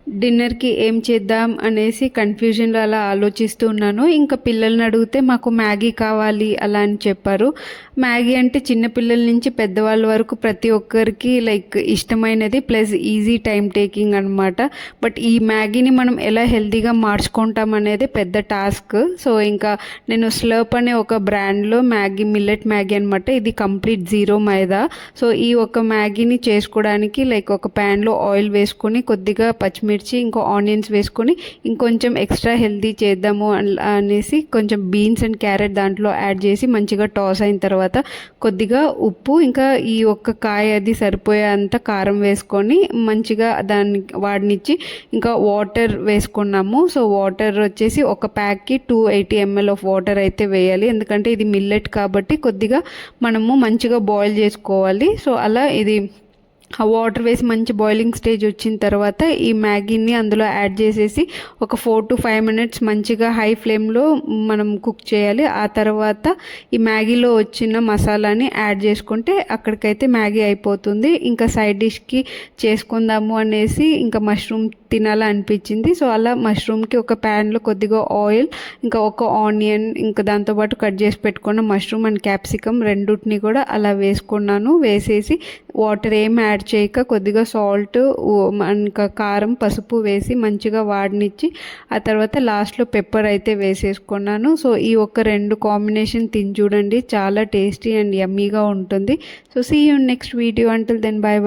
డిన్నర్‌కి ఏం చేద్దాం అనేసి కన్‌ఫ్యూజన్‌లో అలా ఆలోచిస్తూ ఉన్నాను. ఇంకా పిల్లల్ని అడిగితే మాకు మ్యాగీ కావాలి అలా అని చెప్పారు. మ్యాగీ అంటే చిన్న పిల్లల నుంచి పెద్దవాళ్ళ వరకు ప్రతి ఒక్కరికి లైక్ ఇష్టమైనది ప్లస్ ఈజీ టైమ్ టేకింగ్ అనమాట. బట్ ఈ మ్యాగీని మనం ఎలా హెల్తీగా మార్చుకుంటాం అనేది పెద్ద టాస్క్. సో ఇంకా నేను స్లర్ప్ అనే ఒక బ్రాండ్‌లో మ్యాగీ మిల్లెట్ మ్యాగీ అనమాట. ఇది కంప్లీట్ జీరో మైదా. సో ఈ ఒక మ్యాగీని చేసుకోవడానికి లైక్ ఒక ప్యాన్‌లో ఆయిల్ వేసుకొని కొద్దిగా పచ్చిమిర్చి ఇంకో ఆనియన్స్ వేసుకొని ఇంకొంచెం ఎక్స్ట్రా హెల్తీ చేద్దాము అనేసి కొంచెం బీన్స్ అండ్ క్యారెట్ దాంట్లో యాడ్ చేసి మంచిగా టాస్ అయిన తర్వాత కొద్దిగా ఉప్పు ఇంకా ఈ ఒక్క కాయ అది సరిపోయేంత కారం వేసుకొని మంచిగా దాన్ని వాడినిచ్చి ఇంకా వాటర్ వేసుకున్నాము. సో వాటర్ వచ్చేసి ఒక ప్యాక్కి 280 ml ఆఫ్ వాటర్ అయితే వేయాలి. ఎందుకంటే ఇది మిల్లెట్ కాబట్టి కొద్దిగా మనము మంచిగా బాయిల్ చేసుకోవాలి. సో అలా ఇది ఆ వాటర్ వేసి మంచి బాయిలింగ్ స్టేజ్ వచ్చిన తర్వాత ఈ మ్యాగీని అందులో యాడ్ చేసేసి ఒక 4 to 5 minutes మంచిగా హై ఫ్లేమ్లో మనం కుక్ చేయాలి. ఆ తర్వాత ఈ మ్యాగీలో వచ్చిన మసాలాని యాడ్ చేసుకుంటే అక్కడికైతే మ్యాగీ అయిపోతుంది. ఇంకా సైడ్ డిష్కి చేసుకుందాము అనేసి ఇంకా మష్రూమ్ తినాలనిపించింది. సో అలా మష్రూమ్కి ఒక ప్యాన్లో కొద్దిగా ఆయిల్ ఇంకా ఒక ఆనియన్ ఇంకా దాంతోపాటు కట్ చేసి పెట్టుకున్న మష్రూమ్ అండ్ క్యాప్సికమ్ రెండుటిని కూడా అలా వేసుకున్నాను. వేసేసి వాటర్ ఏం యాడ్ చేయక కొద్దిగా సాల్ట్ ఇంకా కారం పసుపు వేసి మంచిగా వాడినిచ్చి ఆ తర్వాత లాస్ట్లో పెప్పర్ అయితే వేసేసుకున్నాను. సో ఈ ఒక రెండు కాంబినేషన్ తిని చూడండి, చాలా టేస్టీ అండ్ యమ్మీగా ఉంటుంది. So see you next video. Until then bye by.